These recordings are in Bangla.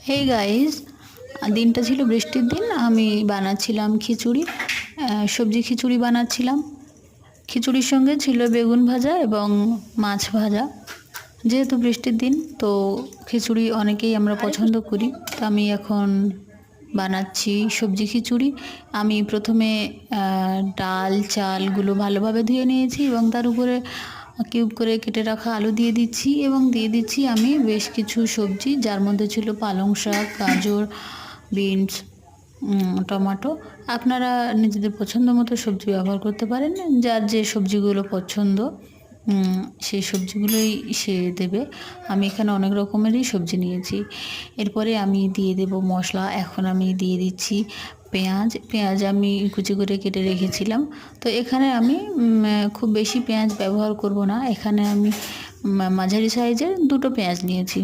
হে গাইস, দিনটা ছিল বৃষ্টির দিন। আমি বানাচ্ছিলাম খিচুড়ি, সবজি খিচুড়ি বানাচ্ছিলাম। খিচুড়ির সঙ্গে ছিল বেগুন ভাজা এবং মাছ ভাজা। যেহেতু বৃষ্টির দিন, তো খিচুড়ি অনেকেই আমরা পছন্দ করি। তো আমি এখন বানাচ্ছি সবজি খিচুড়ি। আমি প্রথমে ডাল চালগুলো ভালোভাবে ধুয়ে নিয়েছি এবং তার উপরে কিউব করে কেটে রাখা আলু দিয়ে দিচ্ছি এবং দিয়ে দিচ্ছি আমি বেশ কিছু সবজি, যার মধ্যে ছিল পালং শাক, গাজর, বিনস, টমেটো। আপনারা নিজেদের পছন্দ মতো সবজি ব্যবহার করতে পারেন, যার যে সবজিগুলো পছন্দ সেই সবজিগুলোই সে দেবে। আমি এখানে অনেক রকমেরই সবজি নিয়েছি। এরপরে আমি দিয়ে দেব মশলা। এখন আমি দিয়ে দিচ্ছি পেঁয়াজ আমি কুচি করে কেটে রেখেছিলাম। তো এখানে আমি খুব বেশি পেঁয়াজ ব্যবহার করব না। এখানে আমি মাঝারি সাইজের দুটো পেঁয়াজ নিয়েছি।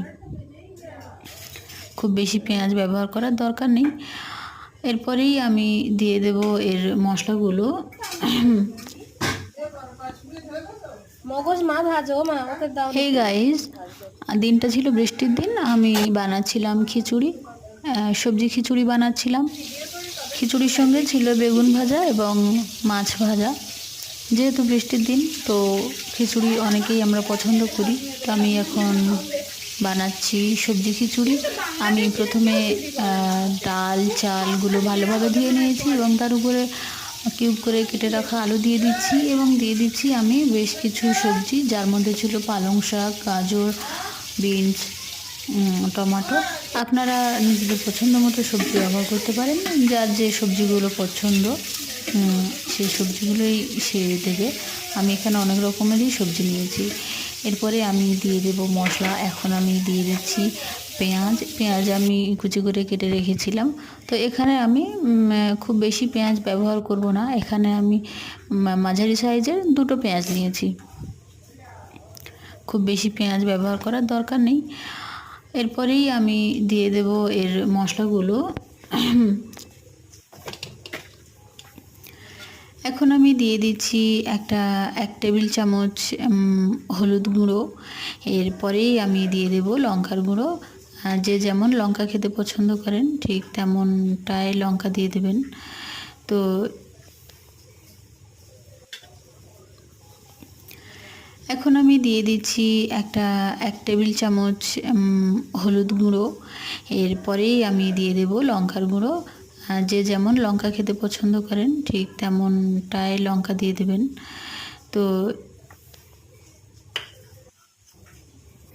খুব বেশি পেঁয়াজ ব্যবহার করার দরকার নেই। এরপরেই আমি দিয়ে দেব এর মশলাগুলো। হে গাইস, দিনটা ছিল বৃষ্টির দিন। আমি বানাচ্ছিলাম খিচুড়ি, সবজি খিচুড়ি বানাচ্ছিলাম। খিচুড়ির সঙ্গে ছিল বেগুন ভাজা এবং মাছ ভাজা। যেহেতু বৃষ্টির দিন, তো খিচুড়ি অনেকেই আমরা পছন্দ করি। তো আমি এখন বানাচ্ছি সবজি খিচুড়ি। আমি প্রথমে ডাল চালগুলো ভালোভাবে ধুয়ে নিয়েছি এবং তার উপরে কিউব করে কেটে রাখা আলু দিয়ে দিচ্ছি এবং দিয়ে দিচ্ছি আমি বেশ কিছু সবজি, যার মধ্যে ছিল পালং শাক, গাজর, বিনস, টমেটো। আপনারা নিজেদের পছন্দ মতো সবজি ব্যবহার করতে পারেন, যার যে সবজিগুলো পছন্দ সেই সবজিগুলোই সে দেবে। আমি এখানে অনেক রকমেরই সবজি নিয়েছি। এরপরে আমি দিয়ে দেব মশলা। এখন আমি দিয়ে দিচ্ছি পেঁয়াজ আমি কুচি করে কেটে রেখেছিলাম। তো এখানে আমি খুব বেশি পেঁয়াজ ব্যবহার করব না। এখানে আমি মাঝারি সাইজের দুটো পেঁয়াজ নিয়েছি। খুব বেশি পেঁয়াজ ব্যবহার করার দরকার নেই। এরপরেই আমি দিয়ে দেব এর মশলাগুলো। এখন আমি দিয়ে দিচ্ছি এক টেবিল চামচ হলুদ গুঁড়ো। এরপরেই আমি দিয়ে দেব লঙ্কার গুঁড়ো। যে যেমন লঙ্কা খেতে পছন্দ করেন ঠিক তেমনটাই লঙ্কা দিয়ে দেবেন। তো এখন আমি দিয়ে দিচ্ছি এক টেবিল চামচ হলুদ গুঁড়ো। এরপরেই আমি দিয়ে দেব লঙ্কার গুঁড়ো। যে যেমন লঙ্কা খেতে পছন্দ করেন ঠিক তেমনটাই লঙ্কা দিয়ে দেবেন। তো